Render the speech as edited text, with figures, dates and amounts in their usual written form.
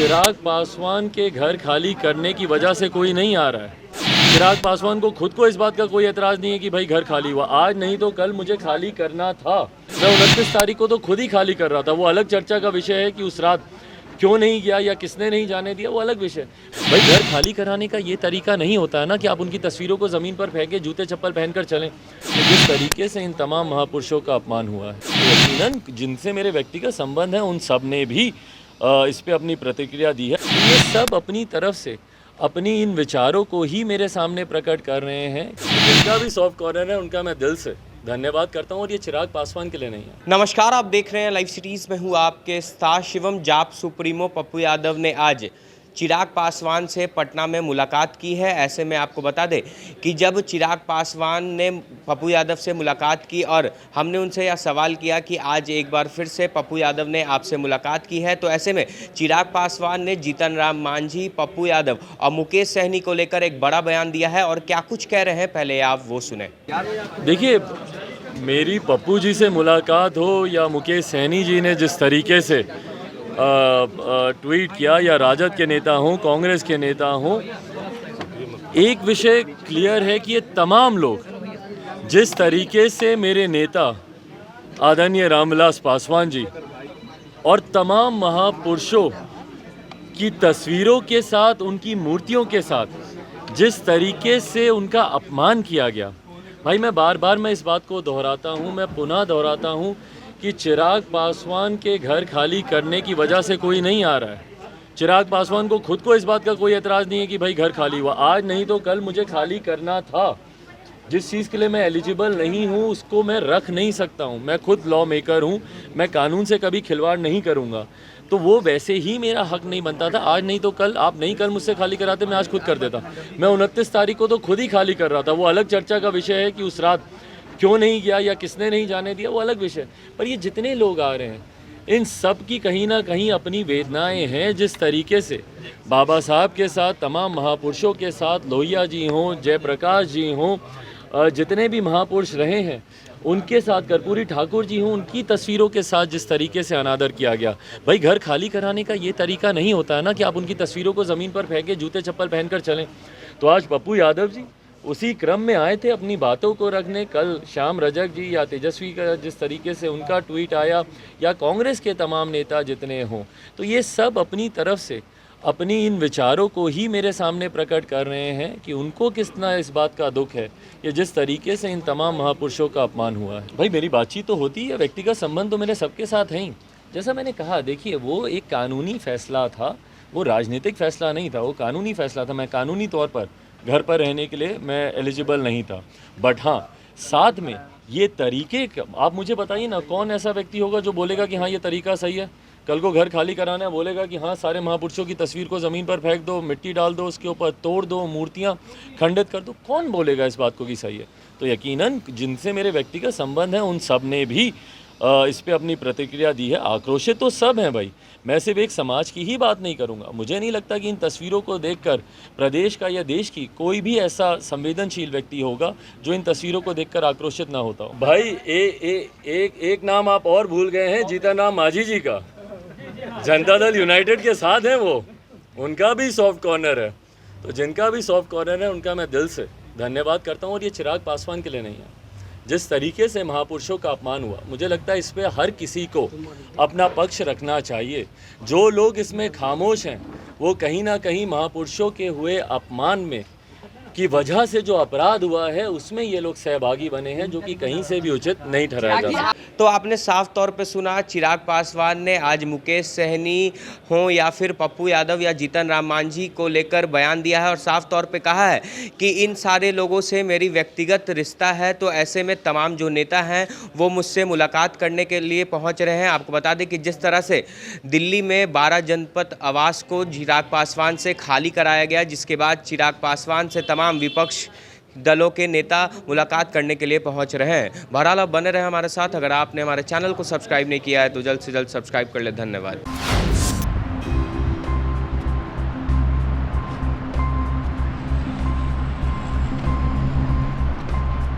चिराग पासवान के घर खाली करने की वजह से कोई नहीं आ रहा है। चिराग पासवान को खुद को इस बात का कोई एतराज़ नहीं है कि भाई घर खाली हुआ, आज नहीं तो कल मुझे खाली करना था। मैं 29 तारीख को तो खुद ही खाली कर रहा था। वो अलग चर्चा का विषय है कि उस रात क्यों नहीं गया या किसने नहीं जाने दिया, वो अलग विषय। भाई घर खाली कराने का ये तरीका नहीं होता है ना कि आप उनकी तस्वीरों को ज़मीन पर फेंके, जूते चप्पल पहनकर चलें। तो जिस तरीके से इन तमाम महापुरुषों का अपमान हुआ है, तो यकीनन जिनसे मेरे व्यक्तिगत संबंध हैं उन सब ने भी इस पे अपनी प्रतिक्रिया दी है। ये सब अपनी तरफ से अपनी इन विचारों को ही मेरे सामने प्रकट कर रहे हैं। जिनका भी सॉफ्ट कॉर्नर है उनका मैं दिल से धन्यवाद करता हूं, और ये चिराग पासवान के लिए नहीं है। नमस्कार, आप देख रहे हैं लाइव सिटीज़ में हूँ आपके साथ शिवम। जाप सुप्रीमो पप्पू यादव ने आज चिराग पासवान से पटना में मुलाकात की है। ऐसे में आपको बता दें कि जब चिराग पासवान ने पप्पू यादव से मुलाकात की और हमने उनसे यह सवाल किया कि आज एक बार फिर से पप्पू यादव ने आपसे मुलाकात की है, तो ऐसे में चिराग पासवान ने जीतन राम मांझी, पप्पू यादव और मुकेश सहनी को लेकर एक बड़ा बयान दिया है। और क्या कुछ कह रहे हैं, पहले आप वो सुने। देखिए, मेरी पप्पू जी से मुलाकात हो या मुकेश सहनी जी ने जिस तरीके से ट्वीट किया, या राजद के नेता हों, कांग्रेस के नेता हों, एक विषय क्लियर है कि ये तमाम लोग जिस तरीके से मेरे नेता आदरणीय रामविलास पासवान जी और तमाम महापुरुषों की तस्वीरों के साथ, उनकी मूर्तियों के साथ जिस तरीके से उनका अपमान किया गया, भाई मैं बार बार इस बात को दोहराता हूँ, मैं पुनः दोहराता हूँ कि चिराग पासवान के घर खाली करने की वजह से कोई नहीं आ रहा है। चिराग पासवान को खुद को इस बात का कोई एतराज़ नहीं है कि भाई घर खाली हुआ, आज नहीं तो कल मुझे खाली करना था। जिस चीज़ के लिए मैं एलिजिबल नहीं हूँ उसको मैं रख नहीं सकता हूँ। मैं खुद लॉ मेकर हूँ, मैं कानून से कभी खिलवाड़ नहीं करूँगा, तो वो वैसे ही मेरा हक नहीं बनता था। आज नहीं तो कल, आप नहीं कल मुझसे खाली कराते, मैं आज खुद कर देता। मैं 29 तारीख को तो खुद ही खाली कर रहा था। वो अलग चर्चा का विषय है कि उस रात क्यों नहीं गया या किसने नहीं जाने दिया, वो अलग विषय। पर ये जितने लोग आ रहे हैं, इन सब की कहीं ना कहीं अपनी वेदनाएं हैं। जिस तरीके से बाबा साहब के साथ, तमाम महापुरुषों के साथ, लोहिया जी हों, जयप्रकाश जी हों, जितने भी महापुरुष रहे हैं उनके साथ, कर्पूरी ठाकुर जी हों, उनकी तस्वीरों के साथ जिस तरीके से अनादर किया गया, भाई घर खाली कराने का ये तरीका नहीं होता है ना कि आप उनकी तस्वीरों को ज़मीन पर फेंके, जूते चप्पल पहनकर चलें। तो आज पप्पू यादव जी उसी क्रम में आए थे अपनी बातों को रखने। कल श्याम रजक जी या तेजस्वी का जिस तरीके से उनका ट्वीट आया, या कांग्रेस के तमाम नेता जितने हों, तो ये सब अपनी तरफ से अपनी इन विचारों को ही मेरे सामने प्रकट कर रहे हैं कि उनको कितना इस बात का दुख है कि जिस तरीके से इन तमाम महापुरुषों का अपमान हुआ है। भाई मेरी बातचीत तो होती है, व्यक्तिगत संबंध तो मेरे सबके साथ हैं ही। जैसा मैंने कहा, देखिए वो एक कानूनी फैसला था, वो राजनीतिक फैसला नहीं था, वो कानूनी फैसला था। मैं कानूनी तौर पर घर पर रहने के लिए मैं एलिजिबल नहीं था, बट हाँ साथ में ये तरीके, आप मुझे बताइए ना, कौन ऐसा व्यक्ति होगा जो बोलेगा कि हाँ ये तरीका सही है। कल को घर खाली कराना है, बोलेगा कि हाँ सारे महापुरुषों की तस्वीर को ज़मीन पर फेंक दो, मिट्टी डाल दो, उसके ऊपर तोड़ दो, मूर्तियाँ खंडित कर दो, कौन बोलेगा इस बात को कि सही है। तो यकीनन जिनसे मेरे व्यक्तिगत संबंध हैं उन सब ने भी इस पे अपनी प्रतिक्रिया दी है। आक्रोशित तो सब हैं भाई, मैं सिर्फ एक समाज की ही बात नहीं करूंगा। मुझे नहीं लगता कि इन तस्वीरों को देखकर प्रदेश का या देश की कोई भी ऐसा संवेदनशील व्यक्ति होगा जो इन तस्वीरों को देखकर आक्रोशित ना होता हो। भाई एक नाम आप और भूल गए हैं, जीतन राम मांझी जी का। जनता दल यूनाइटेड के साथ हैं वो, उनका भी सॉफ्ट कॉर्नर है। तो जिनका भी सॉफ्ट कॉर्नर है उनका मैं दिल से धन्यवाद करता हूँ, और ये चिराग पासवान के लिए नहीं है। जिस तरीके से महापुरुषों का अपमान हुआ, मुझे लगता है इस पे हर किसी को अपना पक्ष रखना चाहिए। जो लोग इसमें खामोश हैं वो कहीं ना कहीं महापुरुषों के हुए अपमान में की वजह से जो अपराध हुआ है उसमें ये लोग सहभागी बने हैं, जो कि कहीं से भी उचित नहीं ठहराया जा सकता। तो आपने साफ तौर पे सुना, चिराग पासवान ने आज मुकेश सहनी हो या फिर पप्पू यादव या जीतन राम मांझी को लेकर बयान दिया है और साफ तौर पे कहा है कि इन सारे लोगों से मेरी व्यक्तिगत रिश्ता है। तो ऐसे में तमाम जो नेता हैं वो मुझसे मुलाकात करने के लिए पहुंच रहे हैं। आपको बता दें कि जिस तरह से दिल्ली में 12 जनपद आवास को चिराग पासवान से खाली कराया गया, जिसके बाद चिराग पासवान से तमाम विपक्ष दलों के नेता मुलाकात करने के लिए पहुंच रहे हैं। बहरहाल आप बने रहे हमारे साथ। अगर आपने हमारे चैनल को सब्सक्राइब नहीं किया है तो जल्द से जल्द सब्सक्राइब कर ले। धन्यवाद।